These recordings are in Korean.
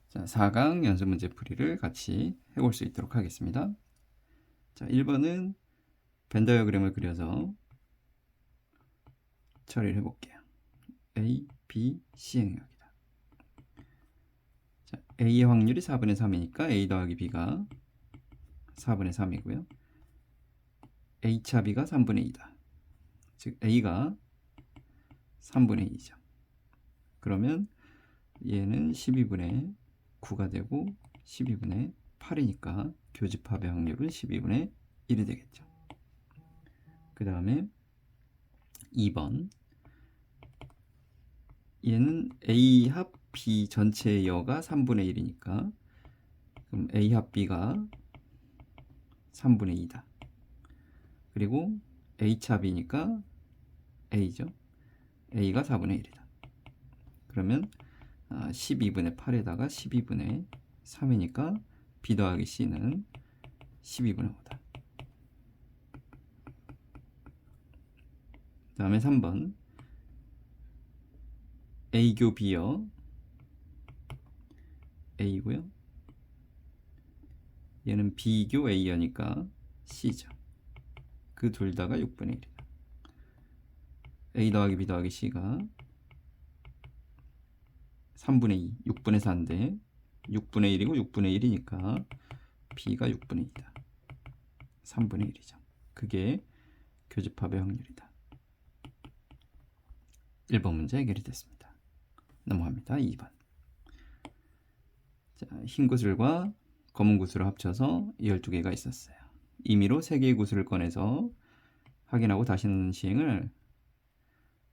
자, 4강 연습 문제 풀이를 같이 해볼 수 있도록 하겠습니다. 자, 1번은 벤 다이어그램을 그려서 처리를 해볼게요. A, B, C 행역이다. 자, A의 확률이 4분의 3이니까 A 더하기 B가 4분의 3이고요. H합이가 3분의 2다. 즉 A가 3분의 2죠. 그러면 얘는 12분의 9가 되고 12분의 8이니까 교집합의 확률은 12분의 1이 되겠죠. 그 다음에 2번, 얘는 A 합 B 전체의 여가 3분의 1이니까 그럼 A 합 B가 3분의 2다. 그리고 H 합이니까 A죠. A가 4분의 1이다. 그러면 12분의 8에다가 12분의 3이니까 B 더하기 C는 12분의 5다. 그 다음에 3번, A교 B여 A고요. 얘는 B교 A여니까 C죠. 그 둘 다가 6분의 1이다. A 더하기 B 더하기 C가 3분의 2, 6분의 4인데 6분의 1이고 6분의 1이니까 B가 6분의 2다. 3분의 1이죠. 그게 교집합의 확률이다. 1번 문제 해결이 됐습니다. 넘어갑니다. 2번. 자, 흰 구슬과 검은 구슬을 합쳐서 12개가 있었어요. 임의로 3개의 구슬을 꺼내서 확인하고 다시 넣는 시행을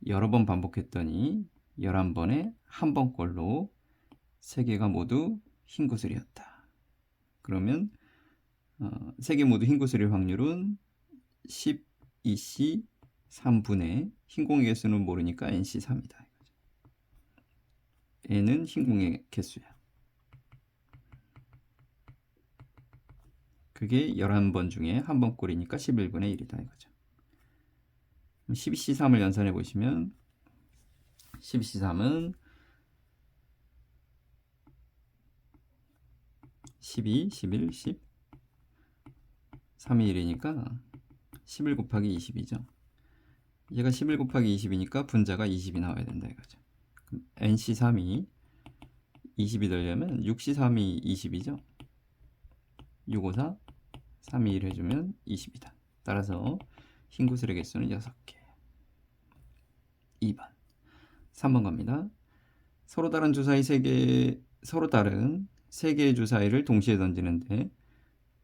여러 번 반복했더니 11번에 한 번꼴로 3개가 모두 흰 구슬이었다. 그러면 3개 모두 흰 구슬일 확률은 12C 3분의 흰 공의 개수는 모르니까 NC3이다. N은 흰 공의 개수야. 그게 11번 중에 한 번 꼴이니까 11분의 1이다 이거죠. 12C3을 연산해 보시면 12C3은 12, 11, 10 3이 1이니까 11 곱하기 20이죠. 얘가 11 곱하기 20이니까 분자가 20이 나와야 된다 이거죠. 그럼 NC3이 20이 되려면 6C3이 20이죠. 654, 3이 1 해주면 20이다. 따라서 흰 구슬의 개수는 6개. 2번. 3번 갑니다. 서로 다른 주사위 3개, 서로 다른 3개의 주사위를 동시에 던지는데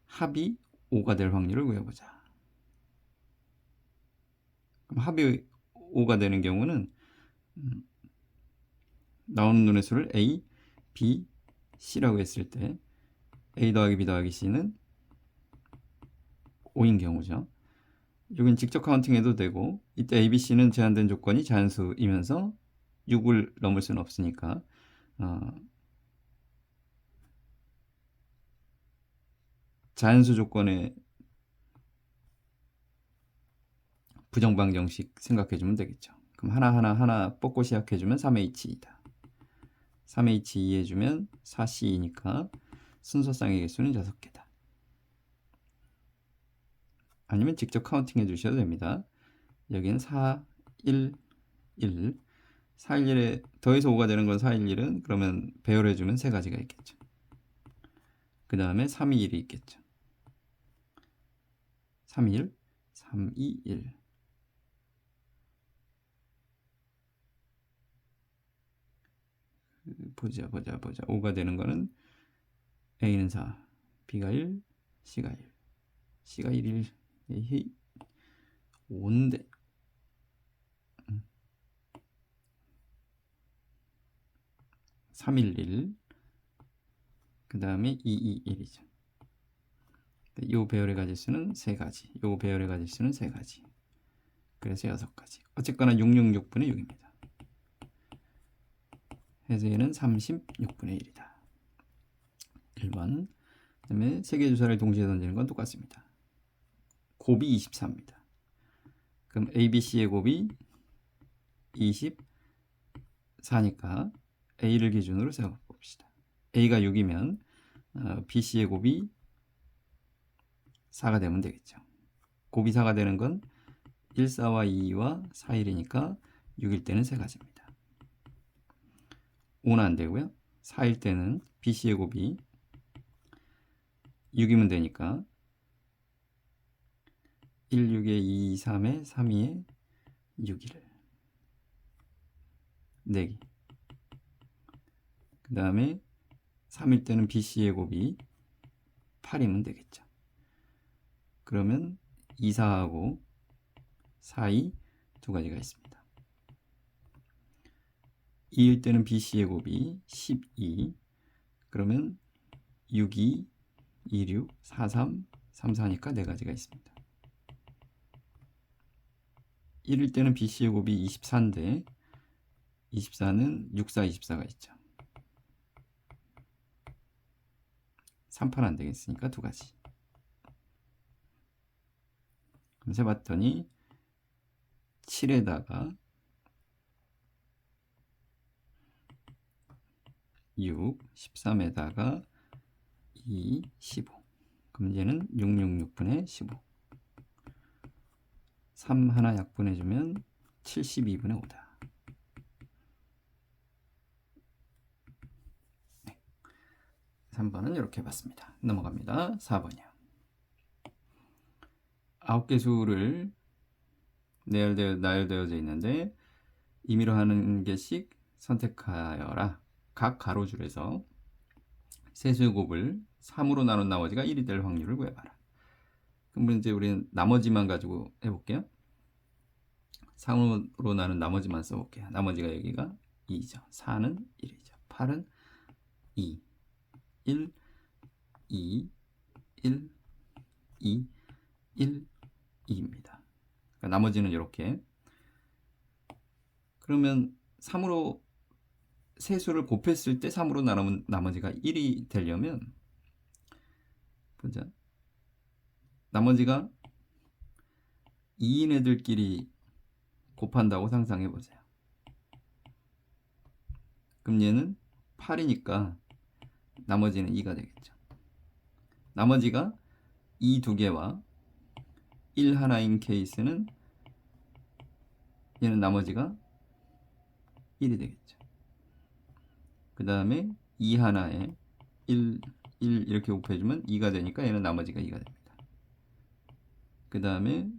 합이 5가 될 확률을 구해보자. 그럼 합이 5가 되는 경우는 나오는 눈의 수를 A, B, C라고 했을 때 A 더하기 B 더하기 C는 5인 경우죠. 여긴 직접 카운팅해도 되고 이때 A, B, C는 제한된 조건이 자연수이면서 6을 넘을 수는 없으니까 자연수 조건의 부정방정식 생각해주면 되겠죠. 그럼 하나 뽑고 시작해주면 3H2다. 3H2 해주면 4C2니까 순서쌍의 개수는 6개다. 아니면 직접 카운팅 해주셔도 됩니다. 여기는 4, 1, 1 4, 1, 1에 더해서 5가 되는 건 4, 1, 1은 그러면 배열해주면 3가지가 있겠죠. 그 다음에 3, 2, 1이 있겠죠. 3, 1, 3, 2, 1 보자. 5가 되는 거는 A는 4, B가 1, C가 1. C가 1, 1, 5인데 3, 1, 1. 그 다음에 2, 2, 1이죠. 이 배열의 가지수는 3가지. 이 배열의 가지수는 3가지. 그래서 6가지. 어쨌거나 666분의 6입니다. 해서 얘는 36분의 1이다. 1번. 그 다음에 3개의 주사를 동시에 던지는 건 똑같습니다. 곱이 24입니다. 그럼 ABC의 곱이 24니까 A를 기준으로 세워봅시다. A가 6이면 BC의 곱이 4가 되면 되겠죠. 곱이 4가 되는 건 1, 4와 2와 4, 1이니까 6일 때는 세 가지입니다. 5는 안 되고요. 4일 때는 BC의 곱이 6이면 되니까 1, 6에 2, 3에 3, 2에 6일 4개. 그 다음에 3일 때는 BC의 곱이 8이면 되겠죠. 그러면 2, 4하고 4, 2 두 가지가 있습니다. 2일 때는 BC의 곱이 12. 그러면 6, 2, 2, 6, 4, 3, 3, 4니까 네 가지가 있습니다. 1일 때는 BC의 곱이 24인데 24는 6, 4, 24가 있죠. 3, 8 안 되겠으니까 두 가지. 그럼 세봤더니 7에다가 6, 13에다가 2, 15. 그럼 얘는 666분의 15. 3 하나 약분해주면 72분의 5다. 네. 3번은 이렇게 해봤습니다. 넘어갑니다. 4번이요. 9개 수를 나열되어져 있는데 임의로 하는 개씩 선택하여라. 각 가로줄에서 세수의 곱을 3으로 나눈 나머지가 1이 될 확률을 구해봐라. 그럼 이제 우리는 나머지만 가지고 해볼게요. 3으로 나눈 나머지만 써볼게요. 나머지가 여기가 2죠. 4는 1이죠. 8은 2, 1, 2, 1, 2, 1, 2입니다. 그러니까 나머지는 이렇게. 그러면 3으로 세수를 곱했을 때 3으로 나누면 나머지가 1이 되려면 보자. 나머지가 2인 애들끼리 곱한다고 상상해 보세요. 그럼 얘는 8이니까 나머지는 2가 되겠죠. 나머지가 2 두 개와 1 하나인 케이스는 얘는 나머지가 1이 되겠죠. 그 다음에 2 하나에 1 이렇게 곱해주면 2가 되니까 얘는 나머지가 2가 됩니다. 그 다음에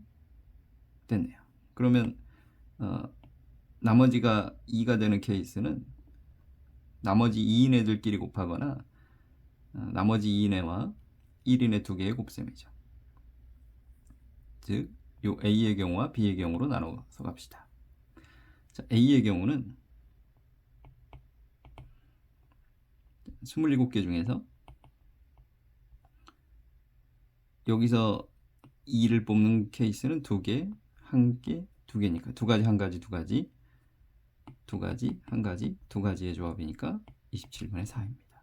됐네요. 그러면 나머지가 2가 되는 케이스는 나머지 2인 애들끼리 곱하거나 나머지 2인 애와 1인 애 두 개의 곱셈이죠. 즉, 요 A의 경우와 B의 경우로 나눠서 갑시다. 자, A의 경우는 27개 중에서 여기서 2를 뽑는 케이스는 2개, 1개, 2개니까 2가지, 1가지, 2가지, 2가지, 1가지, 2가지의 조합이니까 27분의 4입니다.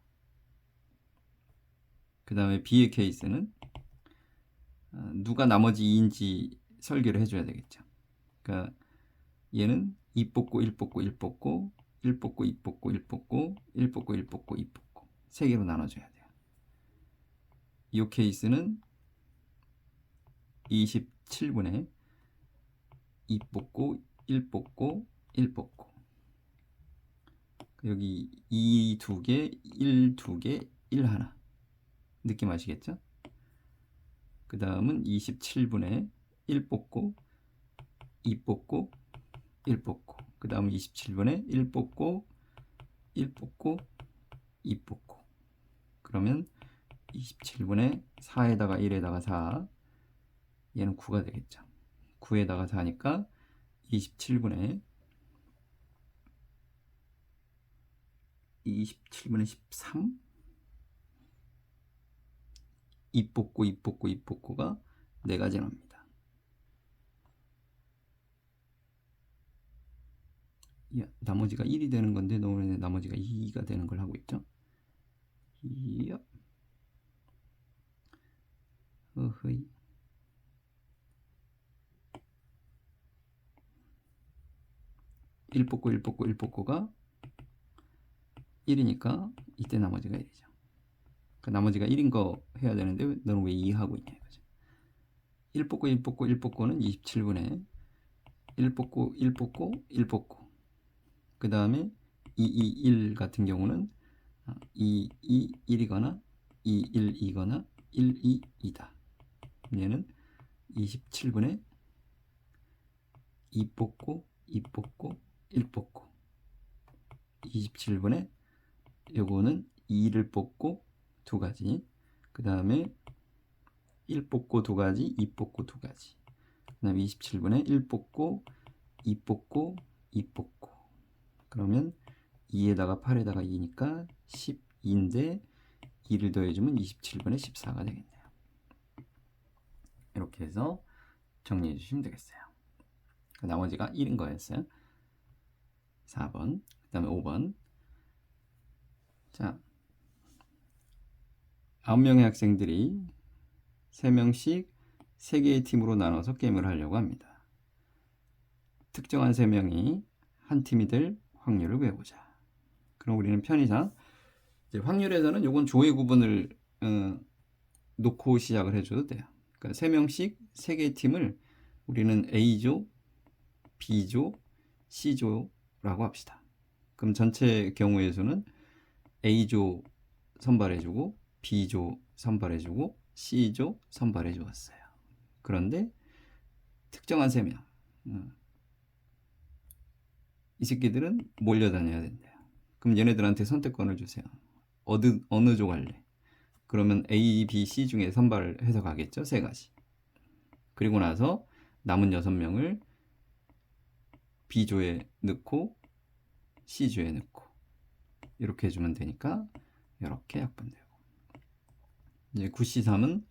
그 다음에 B의 케이스는 누가 나머지 2인지 설계를 해줘야 되겠죠. 그러니까 얘는 2 뽑고 1 뽑고 1 뽑고 1 뽑고 2 뽑고 1 뽑고 1 뽑고 1 뽑고 2 뽑고 3개로 나눠줘야 돼요. 이 케이스는 27분의 2 뽑고 1 뽑고 1 뽑고 여기 2 2개, 1 2개, 1 하나 느낌 아시겠죠? 그 다음은 27분의 1 뽑고 2 뽑고 1 뽑고 그 다음 27분의 1 뽑고 1 뽑고 2 뽑고 그러면 27분의 4에다가 1에다가 4 얘는 9가 되겠죠. 9에다가 4니까 27분의 13 2 뽑고 2 뽑고 2 뽑고가 4가지 나옵니다. 나머지가 1이 되는 건데 너무 나머지가 2가 되는 걸 하고 있죠. 이야. 어허이. 일 뽑고 1 뽑고 1 뽑고가 1이니까 이때 나머지가 1이죠. 그 나머지가 1인 거 해야 되는데 너는 왜 2 하고 있냐 이거죠. 1 뽑고 1 뽑고 1 뽑고는 27분의 1 뽑고 1 뽑고 1 뽑고 그 다음에 2, 2, 1 같은 경우는 2, 2, 1이거나 2, 1, 2거나 1, 2, 2다. 얘는 27분의 2 뽑고 2 뽑고 1 뽑고 27분의 요거는 2를 뽑고 두 가지 그 다음에 1 뽑고 두 가지 2 뽑고 두 가지 그 다음에 27분의 1 뽑고 2 뽑고 2 뽑고 그러면 2에다가 8에다가 2니까 12인데 2를 더해주면 27분의 14가 되겠네요. 이렇게 해서 정리해 주시면 되겠어요. 나머지가 1인 거였어요. 4번 그 다음에 5번 자 9명의 학생들이 3명씩 3개의 팀으로 나눠서 게임을 하려고 합니다. 특정한 3명이 한 팀이 될 확률을 구해보자. 그럼 우리는 편의상 이제 확률에서는 요건 조의 구분을 놓고 시작을 해줘도 돼요. 그러니까 3명씩 3개의 팀을 우리는 A조, B조, C조라고 합시다. 그럼 전체 경우의 수는 A조 선발해주고 B조 선발해주고 C조 선발해 주었어요. 그런데 특정한 3명 이 새끼들은 몰려다녀야 된대요. 그럼 얘네들한테 선택권을 주세요. 어느 조 갈래? 그러면 A, B, C 중에 선발을 해서 가겠죠. 3가지. 그리고 나서 남은 6명을 B조에 넣고 C조에 넣고 이렇게 해주면 되니까 이렇게 약분되고 이제 9C3은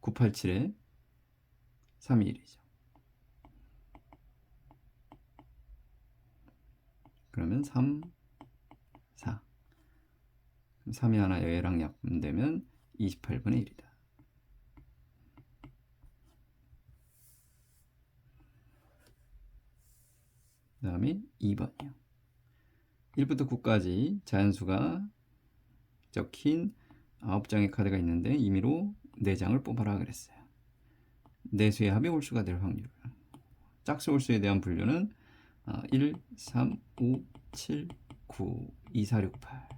987에 321이죠. 그러면 3, 4 3이 하나 얘랑 약분되면 28분의 1이다. 그 다음에 2번이요. 1부터 9까지 자연수가 적힌 9장의 카드가 있는데 임의로 4장을 뽑아라 그랬어요. 내수의 합이 홀수가 될 확률. 짝수 홀수에 대한 분류는 1, 3, 5, 7, 9, 2, 4, 6, 8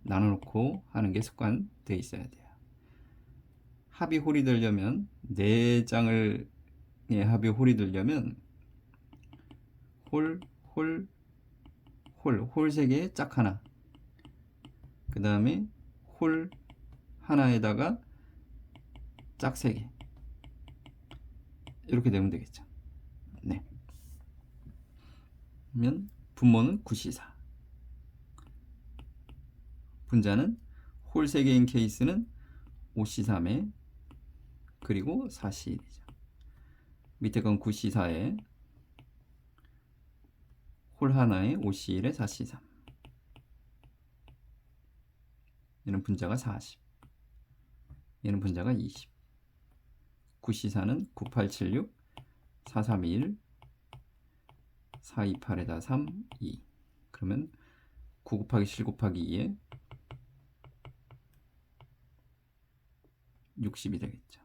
나눠놓고 하는 게 습관되어 있어야 돼요. 합이 홀이 되려면 4장을 합이 홀이 되려면 홀 3개에 짝 하나 그 다음에 홀 하나에다가 짝 3개 이렇게 되면 되겠죠. 네. 그러면 분모는 9C4 분자는 홀 3개인 케이스는 5C3에 그리고 4C1이죠. 밑에 건 9C4에 홀 하나에 5C1에 4C3 얘는 분자가 40 얘는 분자가 20 9C4는 9876 4321 428에다 3 2 그러면 9 곱하기 7 곱하기 2에 60이 되겠죠.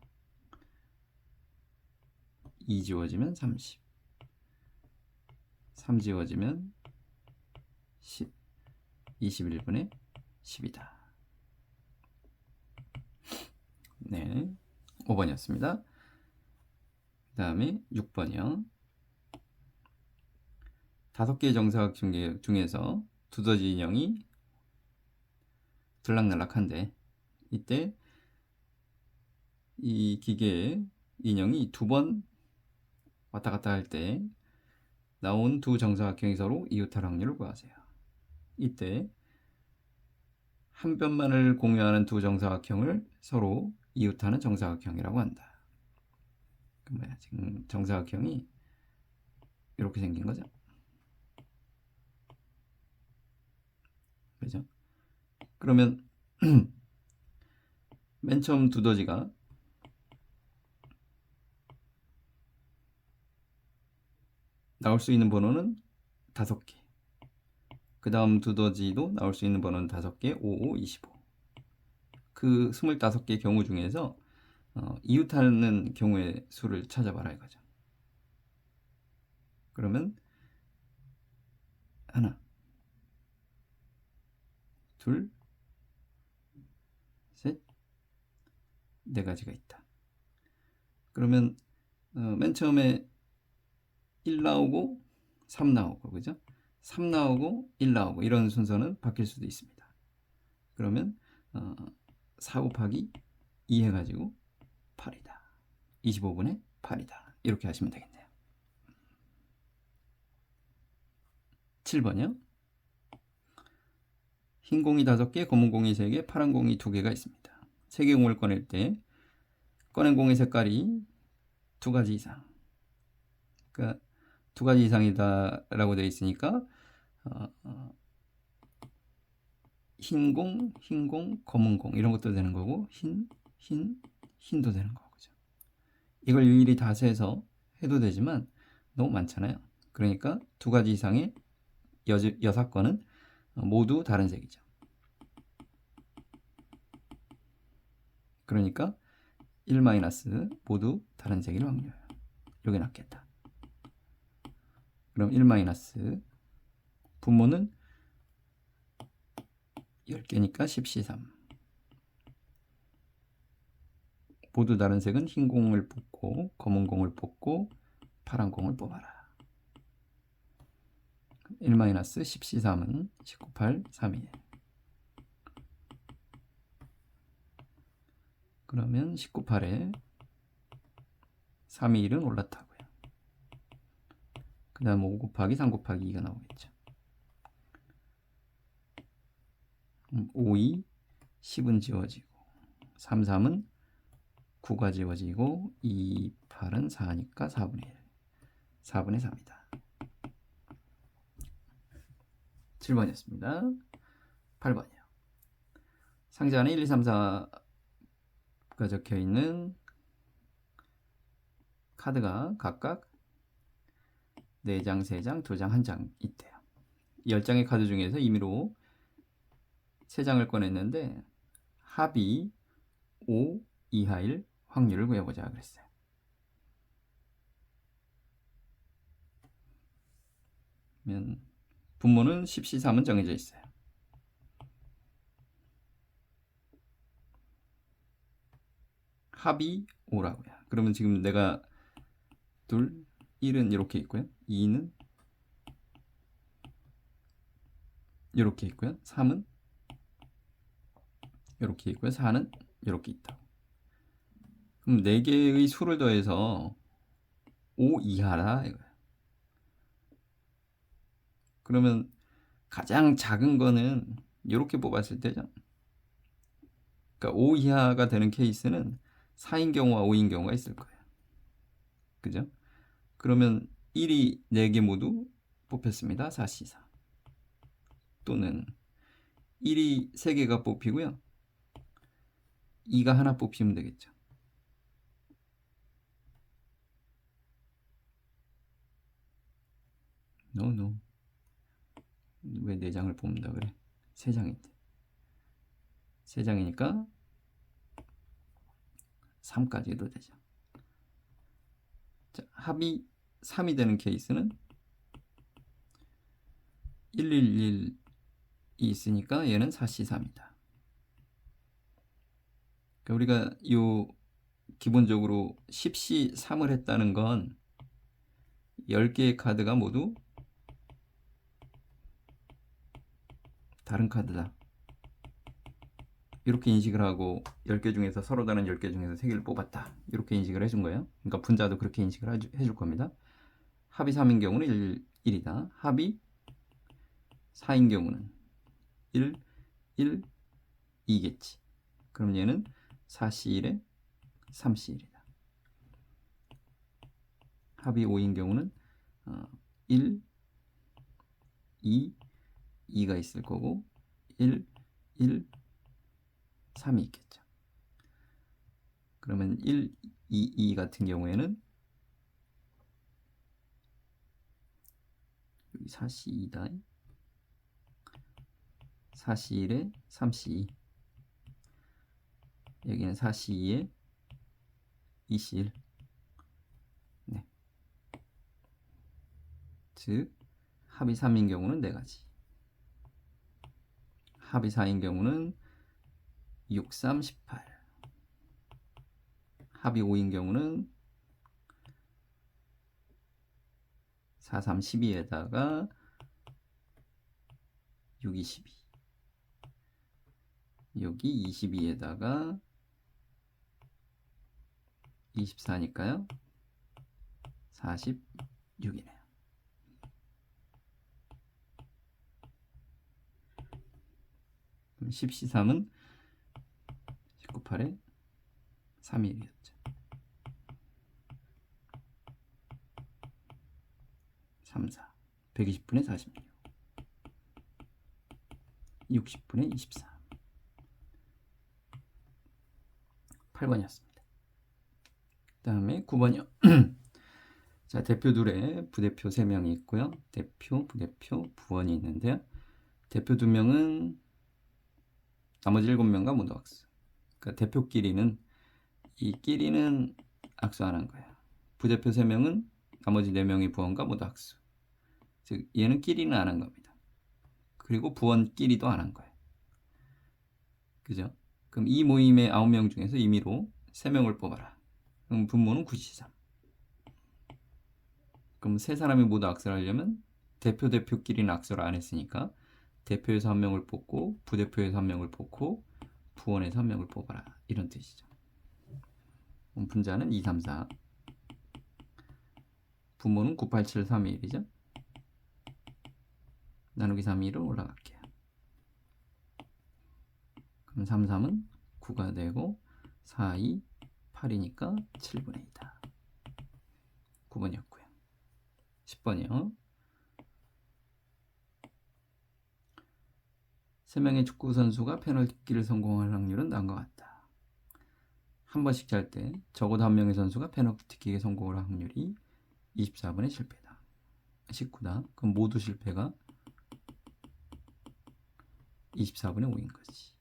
2 지워지면 30 3 지워지면 10 21분의 10이다. 네, 5번이었습니다. 그 다음에 6번이요. 5개의 정사각 중에서 두더지 인형이 들락날락한데 이때 이 기계의 인형이 2번 왔다 갔다 할 때 나온 두 정사각형이 서로 이웃할 확률을 구하세요. 이때 한 변만을 공유하는 두 정사각형을 서로 이웃하는 정사각형이라고 한다. 그 뭐야, 지금 정사각형이 이렇게 생긴 거죠. 그죠? 그러면 맨 처음 두더지가 나올 수 있는 번호는 5개. 그 다음 두더지도 나올 수 있는 번호는 5개, 5, 5, 25. 그 25개의 경우 중에서 이웃하는 경우의 수를 찾아봐라 이거죠. 그러면 하나, 둘, 셋, 네 가지가 있다. 그러면 맨 처음에 1 나오고 3 나오고, 그죠? 3 나오고 1 나오고 이런 순서는 바뀔 수도 있습니다. 그러면 4 곱하기 2 해가지고 8이다. 25분의 8이다. 이렇게 하시면 되겠네요. 7번이요. 흰 공이 5개, 검은 공이 3개, 파란 공이 2개가 있습니다. 3개 공을 꺼낼 때 꺼낸 공의 색깔이 2가지 이상, 그러니까 2가지 이상이다 라고 되어 있으니까 흰 공, 흰 공, 검은 공 이런 것도 되는 거고 흰도 되는 거고, 그죠? 이걸 일일이 다 세서 해도 되지만 너무 많잖아요. 그러니까 2가지 이상의 6건은 모두 다른 색이죠. 그러니까 1 마이너스 모두 다른 색일 확률. 여기 낫겠다. 그럼 1 마이너스 분모는 10개니까 10C3. 모두 다른 색은 흰 공을 뽑고 검은 공을 뽑고 파란 공을 뽑아라. 1 마이너스 10C3은 19, 8, 3, 1. 그러면 19, 8에 3, 2, 1은 올라타고요. 그 다음 5 곱하기 3 곱하기 2가 나오겠죠. 5, 2, 10은 지워지고 3, 3은 9가 지워지고 2, 8은 4니까 4분의 1. 4분의 3이다. 7번이었습니다. 8번이요. 상자 안에 1, 2, 3, 4가 적혀있는 카드가 각각 4장, 3장, 2장, 1장 있대요. 10장의 카드 중에서 임의로 3장을 꺼냈는데 합이 5 이하일 확률을 구해보자 그랬어요. 그러면 분모는 10C3은 정해져 있어요. 합이 5라고요. 그러면 지금 내가 1은 이렇게 있고요. 2는 이렇게 있고요. 3은 이렇게 있고요. 4는 이렇게 있다. 그럼 4개의 수를 더해서 5 이하라 이거예요. 그러면 가장 작은 거는 이렇게 뽑았을 때죠. 그러니까 5 이하가 되는 케이스는 4인 경우와 5인 경우가 있을 거예요. 그죠? 그러면 1이 4개 모두 뽑혔습니다. 4C4. 또는 1이 3개가 뽑히고요. 2가 하나 뽑히면 되겠죠. No. 왜 4장을 뽑는다 그래? 3장인데. 3장이니까 3까지도 되죠. 자, 합이 3이 되는 케이스는 111이 있으니까 얘는 4C3이다. 그러니까 우리가 기본적으로 10C3을 했다는 건 10개의 카드가 모두 다른 카드다. 이렇게 인식을 하고 10개 중에서 서로 다른 10개 중에서 3개를 뽑았다. 이렇게 인식을 해준 거예요. 그러니까 분자도 그렇게 인식을 해줄 겁니다. 합이 3인 경우는 1이다. 합이 4인 경우는 1, 1, 2겠지. 그럼 얘는 4C1에 3C1이다. 합이 5인 경우는 1, 2, 2가 있을 거고 1, 1, 3이 있겠죠. 그러면 1, 2, 2 같은 경우에는 여기 4C2다. 4C1에 3C2. 여기는 4C2에 2C1. 네. 즉 합이 3인 경우는 4가지. 합이 4인 경우는 6, 3, 18. 합이 5인 경우는 4, 3, 12에다가 6, 22. 여기 22에다가 24니까요. 46이네요. 그럼 10C3은 19, 8에 3일이었죠. 3, 4. 120분에 46. 60분에 24. 8번이었습니다. 그 다음에 9번이요. 자, 대표 둘에 부대표 3명이 있고요. 대표, 부대표, 부원이 있는데요. 대표 2명은 나머지 7명과 모두 악수. 그러니까 대표끼리는 이 끼리는 악수 안 한 거예요. 부대표 3명은 나머지 4명의 부원과 모두 악수. 즉 얘는 끼리는 안 한 겁니다. 그리고 부원끼리도 안 한 거예요. 그죠? 그럼 이 모임의 9명 중에서 임의로 3명을 뽑아라. 그럼 분모는 9C3. 그럼 세 사람이 모두 악수를 하려면 대표끼리는 악수를 안 했으니까 대표에서 1명을 뽑고 부대표에서 1명을 뽑고 부원에서 1명을 뽑아라. 이런 뜻이죠. 분자는 2, 3, 4. 분모는 9, 8, 7, 3, 1이죠. 나누기 3, 1로 올라갈게요. 그럼 3, 3은 9가 되고 4, 2, 8이니까 7분의 2다. 9번이었고요. 10번이요. 3명의 축구 선수가 페널티키를 성공할 확률은 다음과 같다. 한 번씩 찰 때 적어도 1명의 선수가 페널티킥에 성공할 확률이 24분의 실패다. 19다. 그럼 모두 실패가 24분의 5인 거지.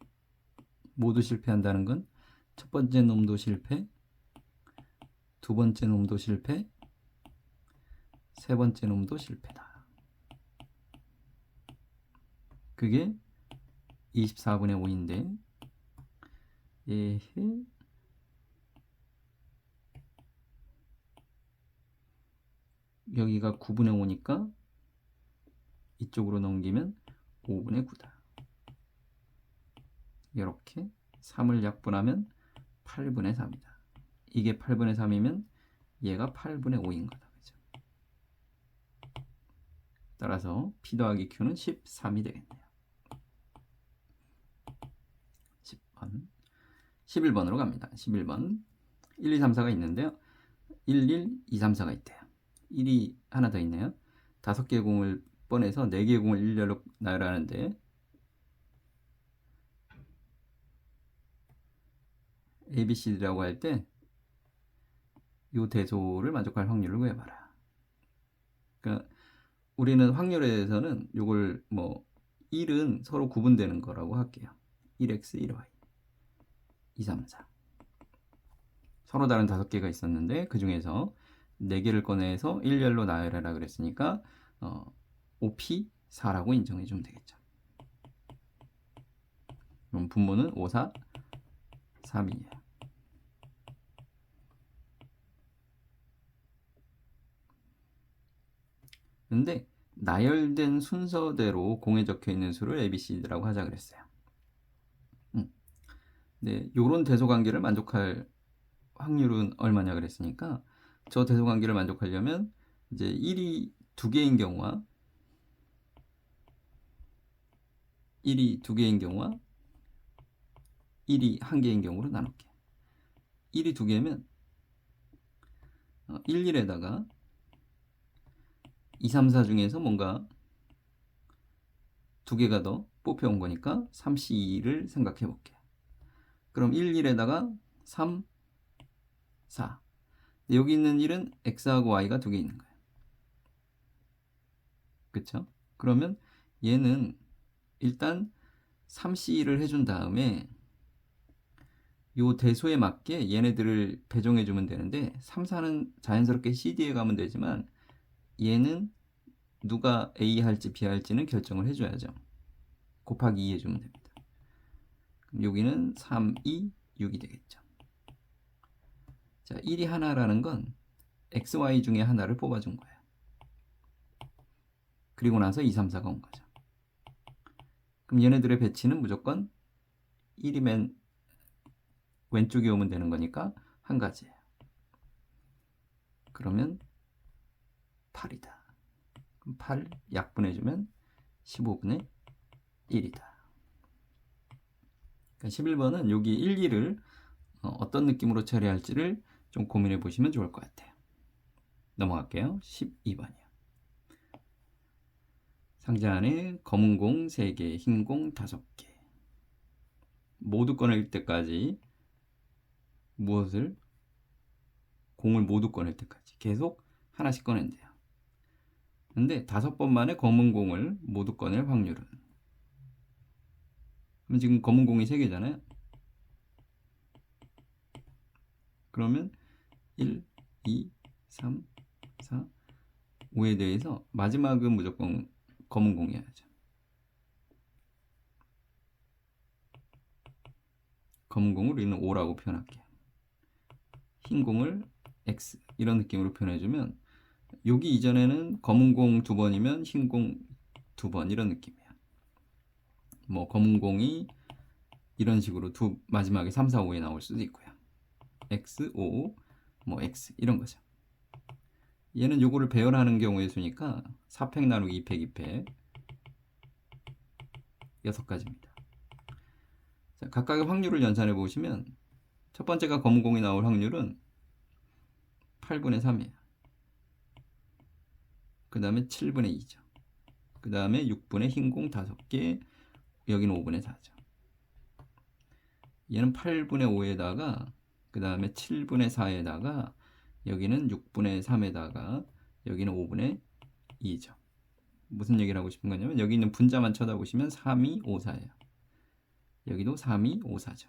모두 실패한다는 건 첫 번째 놈도 실패, 두 번째 놈도 실패, 세 번째 놈도 실패다. 그게 24분의 5인데 여기가 9분의 5니까 이쪽으로 넘기면 5분의 9다. 이렇게 3을 약분하면 8분의 3이다. 이게 8분의 3이면 얘가 8분의 5인 거다. 그죠? 따라서 P 더하기 Q는 13이 되겠네요. 10번. 11번으로 갑니다. 11번. 1, 2, 3, 4가 있는데요. 1, 1, 2, 3, 4가 있대요. 1이 하나 더 있네요. 5개의 공을 뻔해서 4개의 공을 일렬로 나열하는데 ABCD라고 할 때 이 대소를 만족할 확률을 구해봐라. 그러니까 우리는 확률에 대해서는 이걸 뭐 1은 서로 구분되는 거라고 할게요. 1x, 1y, 2, 3, 4. 서로 다른 5개가 있었는데 그 중에서 4개를 꺼내서 일렬로 나열해라 그랬으니까 OP 4라고 인정해 주면 되겠죠. 그럼 분모는 5, 4, 3이에요. 근데 나열된 순서대로 공에 적혀 있는 수를 ABCD라고 하자 그랬어요. 네, 요런 대소 관계를 만족할 확률은 얼마냐 그랬으니까 저 대소 관계를 만족하려면 이제 1이 2개인 경우와 1이 2개인 경우와 1이 1개인 경우로 나눌게요. 1이 2개면 1, 1에다가 2, 3, 4 중에서 뭔가 2개가 더 뽑혀온 거니까 3C2를 생각해 볼게요. 그럼 1, 1에다가 3, 4. 여기 있는 1은 X하고 Y가 2개 있는 거예요. 그쵸? 그러면 얘는 일단 3C를 해준 다음에 요 대소에 맞게 얘네들을 배정해 주면 되는데 3, 4는 자연스럽게 CD에 가면 되지만 얘는 누가 A 할지 B 할지는 결정을 해줘야죠. 곱하기 2 해주면 됩니다. 그럼 여기는 3, 2, 6이 되겠죠. 자, 1이 하나라는 건 X, Y 중에 하나를 뽑아준 거예요. 그리고 나서 2, 3, 4가 온 거죠. 그럼 얘네들의 배치는 무조건 1이면 왼쪽에 오면 되는 거니까 한 가지예요. 그러면 8이다. 그럼 8 약분해주면 15분의 1이다. 그러니까 11번은 여기 1, 2를 어떤 느낌으로 처리할지를 좀 고민해 보시면 좋을 것 같아요. 넘어갈게요. 12번이요. 상자 안에 검은 공 3개, 흰 공 5개. 모두 꺼낼 때까지 무엇을? 공을 모두 꺼낼 때까지 계속 하나씩 꺼낸대요. 근데 5번 만에 검은 공을 모두 꺼낼 확률은? 그럼 지금 검은 공이 3개잖아요. 그러면 1, 2, 3, 4, 5에 대해서 마지막은 무조건 검은 공이어야죠. 검은 공을 우리는 5라고 표현할게요. 흰 공을 X 이런 느낌으로 표현해주면 여기 이전에는 검은 공 2번이면 흰 공 2번 이런 느낌이에요. 뭐 검은 공이 이런 식으로 마지막에 3, 4, 5에 나올 수도 있고요. X, 5, 뭐 X 이런 거죠. 얘는 요거를 배열하는 경우의 수니까 4팩 나누기 2팩 2팩 6가지입니다. 자, 각각의 확률을 연산해 보시면 첫 번째가 검은 공이 나올 확률은 8분의 3이에요. 그 다음에 7분의 2죠. 그 다음에 6분의 흰 공 5개, 여기는 5분의 4죠. 얘는 8분의 5에다가 그 다음에 7분의 4에다가 여기는 6분의 3에다가 여기는 5분의 2죠. 무슨 얘기를 하고 싶은 거냐면 여기 있는 분자만 쳐다보시면 3, 2, 5, 4예요. 여기도 3, 2, 5, 4죠.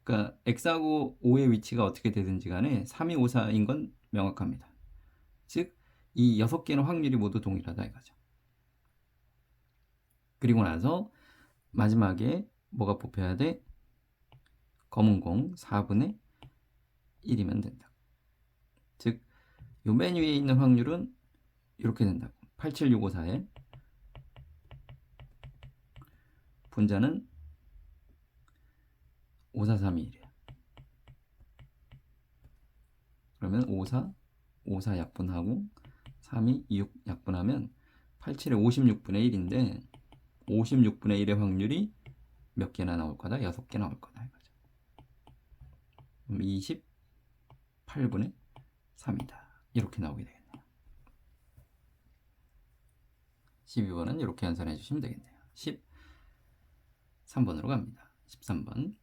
그러니까 X하고 5의 위치가 어떻게 되든지 간에 3, 2, 5, 4인 건 명확합니다. 즉, 이 6개는 확률이 모두 동일하다 이거죠. 그리고 나서 마지막에 뭐가 뽑혀야 돼? 검은 공 4분의 1이면 된다. 즉, 요 맨 위에 있는 확률은 이렇게 된다고. 87654에 분자는 54321이에요. 그러면 54, 54 약분하고 32, 26 약분하면 87에 56분의 1인데 56분의 1의 확률이 몇 개나 나올 거다? 6개 나올 거다 이거죠. 그럼 28분의 3이다. 이렇게 나오게 되겠네요. 12번은 이렇게 연산해 주시면 되겠네요. 13번으로 갑니다. 13번.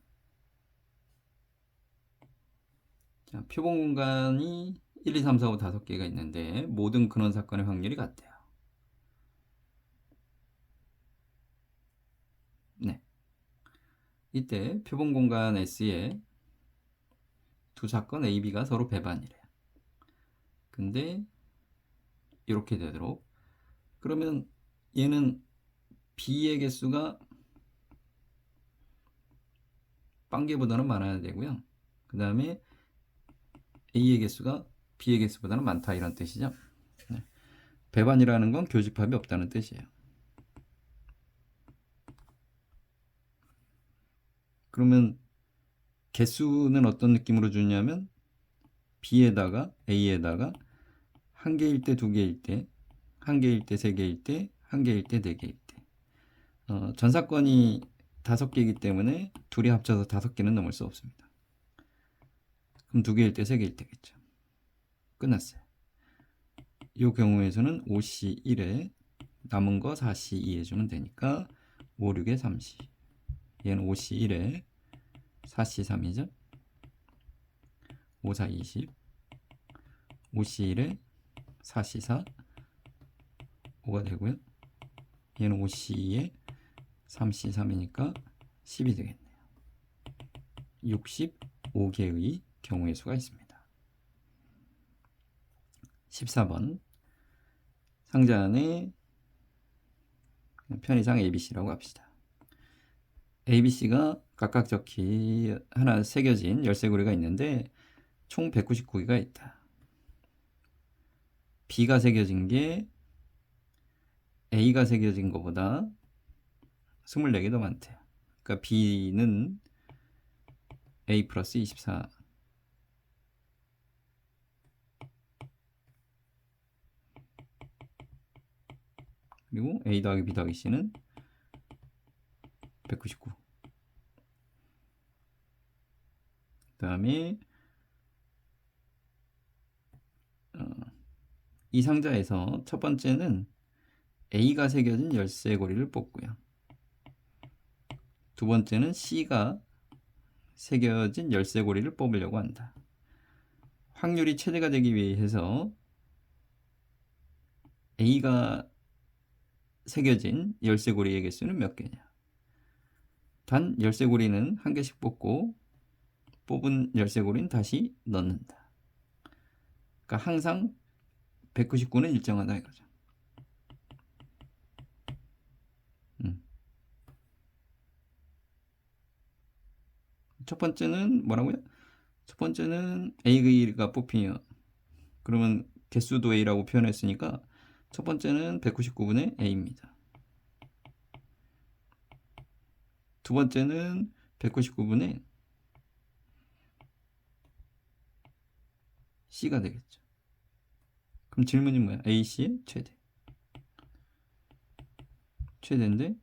자, 표본 공간이 1, 2, 3, 4, 5, 5개가 있는데 모든 근원 사건의 확률이 같대요. 네. 이때 표본 공간 S에 두 사건 A, B가 서로 배반이래요. 근데 이렇게 되도록 그러면 얘는 B의 개수가 빵개보다는 많아야 되고요. 그 다음에 A의 개수가 B의 개수보다는 많다 이런 뜻이죠. 네. 배반이라는 건 교집합이 없다는 뜻이에요. 그러면 개수는 어떤 느낌으로 주냐면 B에다가 A에다가 한 개일 때, 두 개일 때, 한 개일 때, 세 개일 때, 한 개일 때, 네 개일 때. 전사건이 5개이기 때문에 둘이 합쳐서 5개는 넘을 수 없습니다. 그럼 2개일 때, 3개일 때겠죠. 끝났어요. 이 경우에서는 5C1에 남은 거 4C2 해주면 되니까 5, 6에 3C. 얘는 5C1에 4C3이죠. 5, 4, 20. 5C1에 4C4 5가 되고요. 얘는 5C2에 3C3이니까 10이 되겠네요. 65개의 경우의 수가 있습니다. 14번 상자 안에 편의상 ABC라고 합시다. ABC가 각각 적히 하나 새겨진 열쇠고리가 있는데 총 199개가 있다. B가 새겨진 게 A가 새겨진 것보다 24개 더 많대요. 그러니까 B는 A 플러스 24 그리고 A 더하기 B 더하기 C는 199. 그 다음에 이 상자에서 첫 번째는 A가 새겨진 열쇠고리를 뽑고요. 두 번째는 C가 새겨진 열쇠고리를 뽑으려고 한다. 확률이 최대가 되기 위해서 A가 새겨진 열쇠고리의 개수는 몇 개냐? 단 열쇠고리는 한 개씩 뽑고 뽑은 열쇠고리는 다시 넣는다. 그러니까 항상 199는 일정하다 이거죠. 첫 번째는 뭐라고요? 첫 번째는 A가 뽑히면 그러면 개수도 A라고 표현했으니까 첫 번째는 199분의 A입니다. 두 번째는 199분의 C가 되겠죠. 그럼 질문이 뭐야? AC의 최대. 최대인데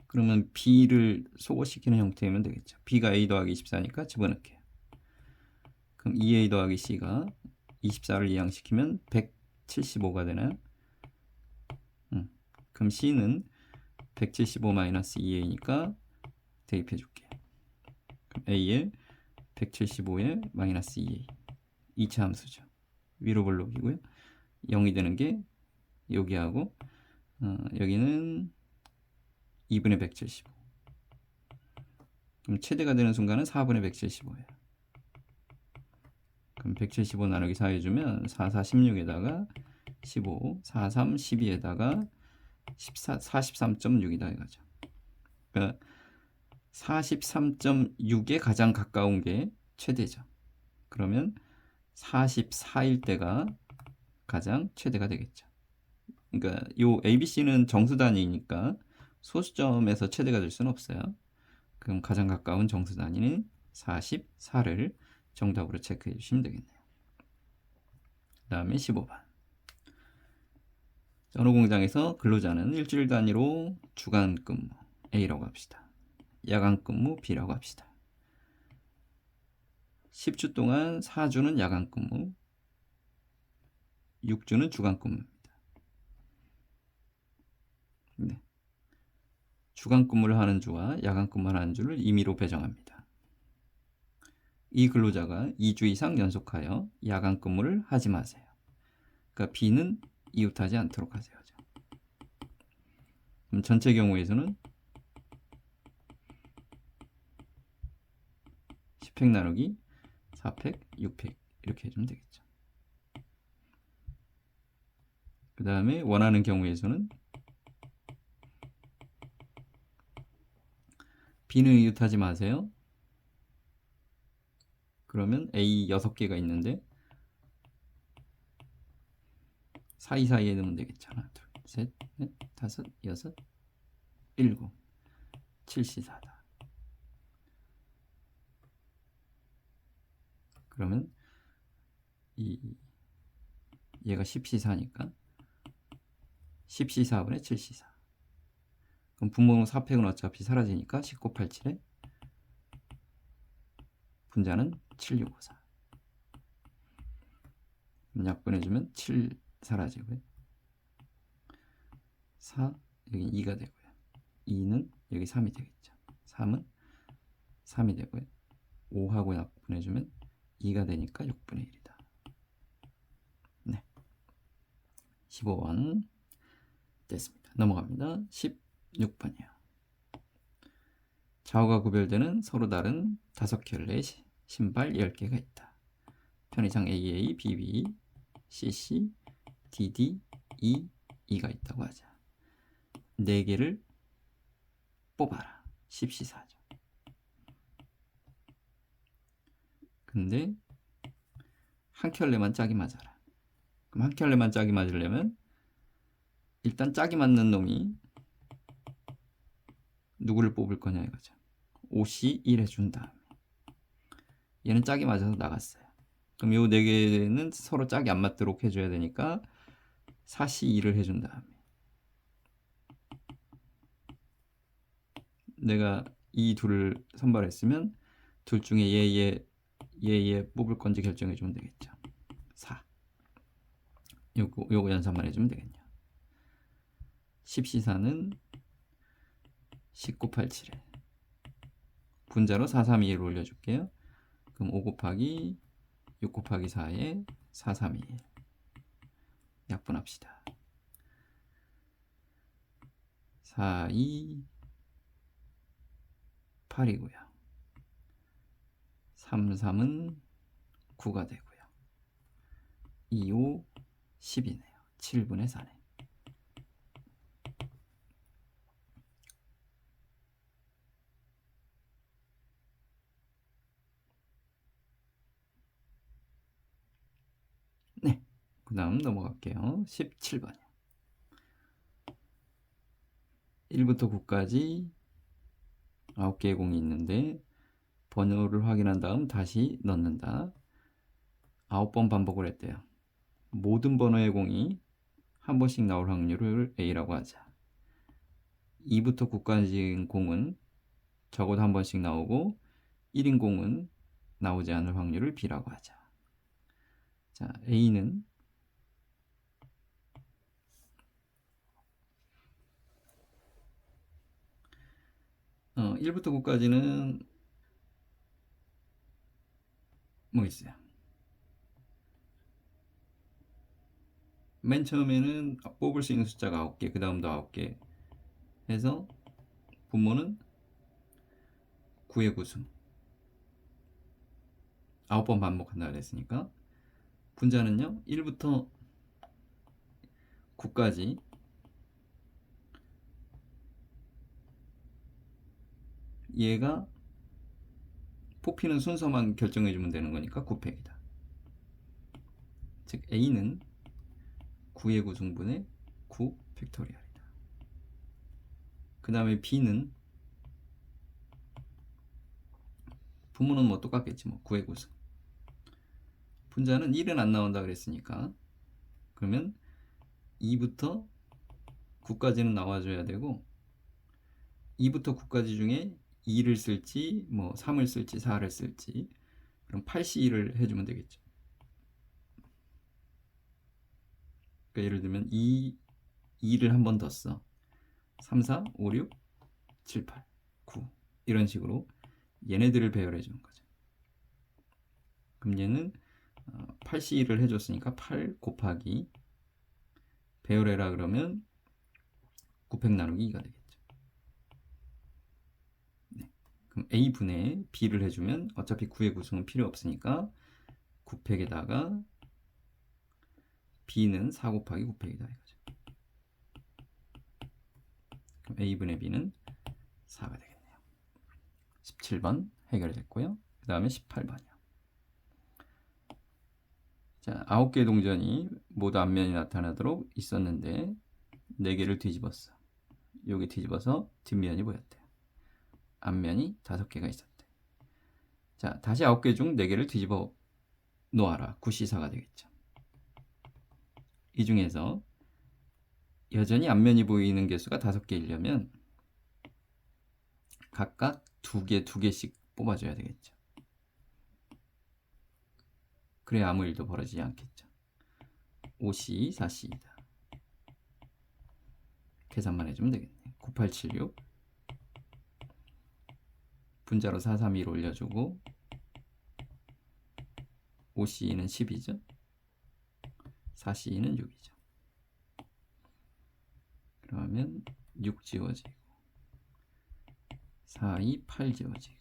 그러면 B를 소거시키는 형태이면 되겠죠. B가 A 더하기 24니까 집어넣게요. 그럼 2A 더하기 C가 24를 이항시키면 175가 되나요? 그럼 C는 175-2A니까 대입해 줄게요. 그럼 A에 175에 마이너스 2A 2차 함수죠. 위로 볼록이고요. 0이 되는 게 여기하고 여기는 2분의 175. 그럼 최대가 되는 순간은 4분의 175예요. 그럼 175 나누기 4 해주면 4, 4, 16에다가 15, 4, 3, 12에다가 43.6이다 이거죠. 그러니까 43.6에 가장 가까운 게 최대죠. 그러면 44일 때가 가장 최대가 되겠죠. 그러니까 요 ABC는 정수 단위니까 소수점에서 최대가 될 수는 없어요. 그럼 가장 가까운 정수 단위는 44를 정답으로 체크해 주시면 되겠네요. 그 다음에 15번. 어느 공장에서 근로자는 일주일 단위로 주간 근무 A라고 합시다. 야간 근무 B라고 합시다. 10주 동안 4주는 야간 근무, 6주는 주간 근무입니다. 네. 주간 근무를 하는 주와 야간 근무를 하는 주를 임의로 배정합니다. 이 근로자가 2주 이상 연속하여 야간 근무를 하지 마세요. 그러니까 B는 이웃하지 않도록 하세요. 그럼 전체 경우에서는 10팩 나누기 4팩, 6팩 이렇게 해주면 되겠죠. 그 다음에 원하는 경우에서는 B는 이웃하지 마세요. 그러면 A 6개가 있는데 사이사이에 넣으면 되겠죠. 하나, 둘, 셋, 넷, 다섯, 여섯, 일곱. 7C4다. 그러면 얘가 10C4니까 10C4분의 7C4. 그럼 분모는 4팩은 어차피 사라지니까 1987에 분자는 7654. 약분해주면 7 사라지고요. 4 여기 2가 되고요. 2는 여기 3이 되겠죠. 3은 3이 되고요. 5하고 약분해주면 2가 되니까 6분의 1이다. 네. 15번 됐습니다. 넘어갑니다. 6번이요. 좌우가 구별되는 서로 다른 5켤레의 신발 10개가 있다. 편의상 AA, BB, CC, DD, E가 있다고 하자. 4개를 뽑아라. 십시사죠. 근데 한 켤레만 짝이 맞아라. 그럼 한 켤레만 짝이 맞으려면 일단 짝이 맞는 놈이 누구를 뽑을 거냐 이거죠. 5C 1 해준 다음에 얘는 짝이 맞아서 나갔어요. 그럼 요 4개는 서로 짝이 안 맞도록 해줘야 되니까 4C 2를 해준 다음에 내가 이 둘을 선발했으면 둘 중에 얘 뽑을 건지 결정해 주면 되겠죠. 4. 요거 연산만 해주면 되겠네요. 10C4는 1987에 분자로 4321을 올려줄게요. 그럼 5 곱하기 6 곱하기 4에 4321 약분합시다. 4, 2, 8이고요. 3, 3은 9가 되고요. 2, 5, 10이네요. 7분의 4네. 네, 그 다음 넘어갈게요. 17번이요. 1부터 9까지 9개의 공이 있는데 번호를 확인한 다음 다시 넣는다. 9번 반복을 했대요. 모든 번호의 공이 한 번씩 나올 확률을 A라고 하자. 2부터 9까지 공은 적어도 한 번씩 나오고 1인 공은 나오지 않을 확률을 B라고 하자. 자, A는 1부터 9까지는 뭐 있어요? 맨 처음에는 뽑을 수 있는 숫자가 9개, 그 다음도 9개 해서 분모는 9의 구승 9번 반복한다 그랬으니까 분자는요 1부터 9까지 얘가 뽑히는 순서만 결정해주면 되는 거니까 9팩이다. 즉 A는 9의 구승분의 9 팩토리얼이다. 그 다음에 B는 분모는 뭐 똑같겠지 뭐 9의 구승. 분자는 1은 안 나온다 그랬으니까 그러면 2부터 9까지는 나와줘야 되고 2부터 9까지 중에 2를 쓸지 뭐 3을 쓸지 4를 쓸지 그럼 8C1을 해주면 되겠죠. 그러니까 예를 들면 2를 한 번 더 써. 3, 4, 5, 6, 7, 8, 9 이런 식으로 얘네들을 배열해 주는 거죠. 그럼 얘는 8C1을 해줬으니까 8 곱하기 배열해라 그러면 9팩 나누기 2가 되겠죠. 네. 그럼 A분의 B를 해주면 어차피 9의 구승은 필요 없으니까 9팩에다가 B는 4 곱하기 9팩이다 이거죠. 그럼 A분의 B는 4가 되겠네요. 17번 해결됐고요. 그 다음에 18번이요. 자, 9개의 동전이 모두 앞면이 나타나도록 있었는데 4개를 뒤집었어. 여기 뒤집어서 뒷면이 보였대요. 앞면이 5개가 있었대. 자, 다시 9개 중 4개를 뒤집어 놓아라. 9C4가 되겠죠. 이 중에서 여전히 앞면이 보이는 개수가 5개이려면 각각 2개씩 뽑아줘야 되겠죠. 그래야 아무 일도 벌어지지 않겠죠. 5C, 4C이다. 계산만 해주면 되겠네. 9876 분자로 431 올려주고 5C는 10이죠. 4C는 6이죠. 그러면 6 지워지고 4, 2, 8 지워지고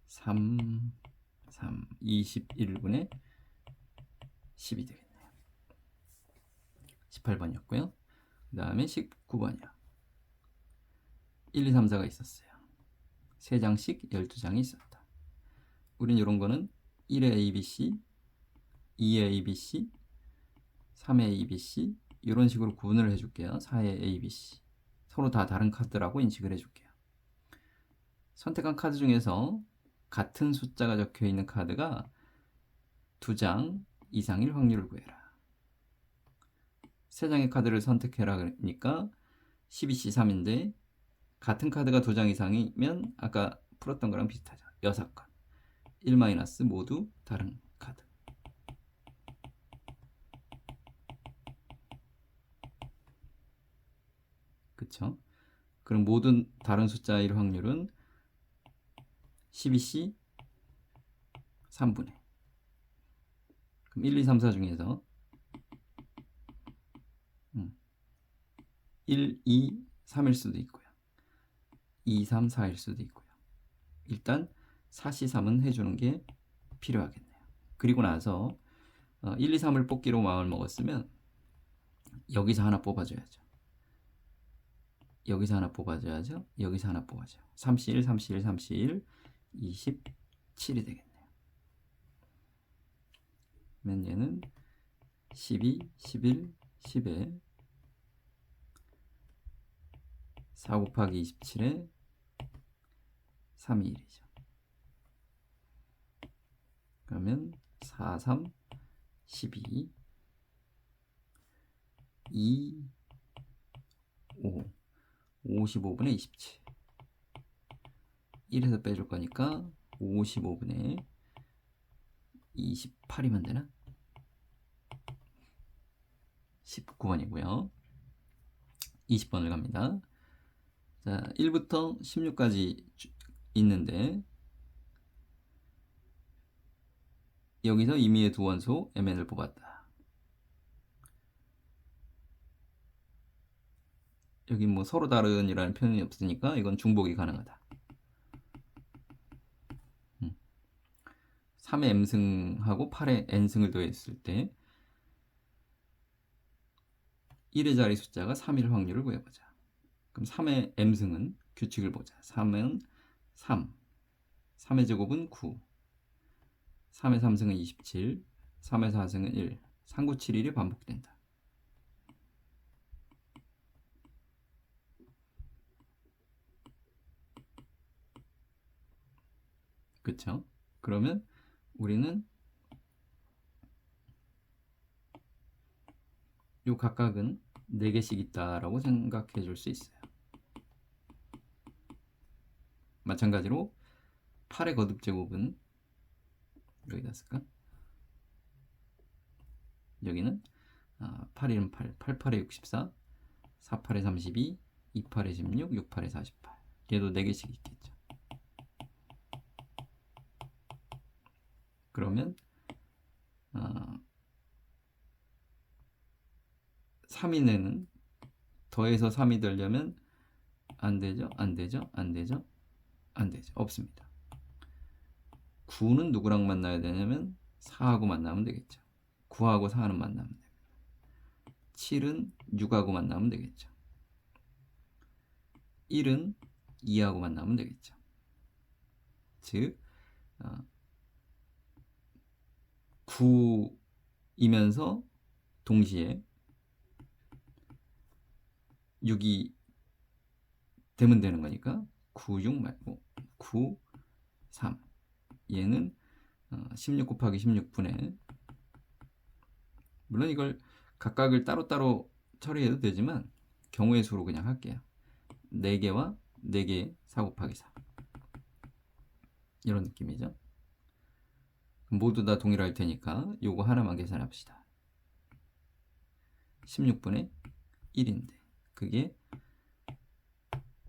3, 3, 21분의 10이 되겠네요. 18번이었고요. 그 다음에 19번이요. 1, 2, 3, 4가 있었어요. 3장씩 12장이 있었다. 우린 이런 거는 1의 ABC, 2의 ABC, 3의 ABC 이런 식으로 구분을 해줄게요. 4의 ABC 서로 다 다른 카드라고 인식을 해줄게요. 선택한 카드 중에서 같은 숫자가 적혀 있는 카드가 2장 이상일 확률을 구해라. 3장의 카드를 선택해라 그러니까 12C3인데 같은 카드가 2장 이상이면 아까 풀었던 거랑 비슷하죠. 6건 1- 모두 다른 카드. 그쵸? 그럼 모든 다른 숫자일 확률은 12C 3분의 그럼 1, 2, 3, 4 중에서 1, 2, 3일 수도 있고요. 2, 3, 4일 수도 있고요. 일단 4C3은 해주는 게 필요하겠네요. 그리고 나서 1, 2, 3을 뽑기로 마음을 먹었으면 여기서 하나 뽑아줘야죠. 여기서 하나 뽑아줘야죠. 여기서 하나 뽑아줘요. 3C1, 3C1, 3C1, 27이 되겠네요. 그러면 얘는 12, 11, 10에 4 곱하기 27에 3이 1이죠. 그러면 4, 3, 12, 2, 5, 55분의 27. 1에서 빼줄 거니까 55분의 28이면 되나? 19번이고요. 20번을 갑니다. 자, 1부터 16까지 있는데 여기서 임의의 두 원소 mn을 뽑았다. 여기 뭐 서로 다른이라는 표현이 없으니까 이건 중복이 가능하다. 3의 m승하고 8의 n승을 더했을 때 1의 자리 숫자가 3일 확률을 구해보자. 그럼 3의 m승은 규칙을 보자. 3은 3, 3의 제곱은 9, 3의 3승은 27, 3의 4승은 1, 3, 9, 7, 1이 반복된다. 그쵸? 그러면 우리는 요 각각은 4개씩 있다라고 생각해 줄 수 있어요. 마찬가지로 8의 거듭제곱은 여기다 쓸까? 여기는 8, 1은 8, 8, 8에 64, 4, 8에 32, 2, 8에 16, 6, 8에 48. 얘도 4개씩 있겠죠. 그러면 3이 내는 더해서 3이 되려면 안 되죠? 안 되죠? 안 되죠? 안 되죠. 없습니다. 9는 누구랑 만나야 되냐면 4하고 만나면 되겠죠. 9하고 4는 만나면 됩니다. 7은 6하고 만나면 되겠죠. 1은 2하고 만나면 되겠죠. 즉 9이면서 동시에 6이 되면 되는 거니까 9, 6 말고 9, 3. 얘는 16 곱하기 16분의 물론 이걸 각각을 따로따로 처리해도 되지만 경우의 수로 그냥 할게요. 4개와 4개 4 곱하기 4 이런 느낌이죠. 모두 다 동일할 테니까 요거 하나만 계산합시다. 16분의 1인데 그게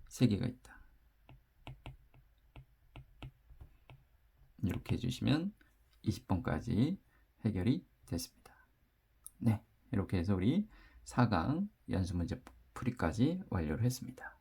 3개가 있다. 이렇게 해주시면 20번까지 해결이 됐습니다. 네, 이렇게 해서 우리 4강 연습 문제 풀이까지 완료를 했습니다.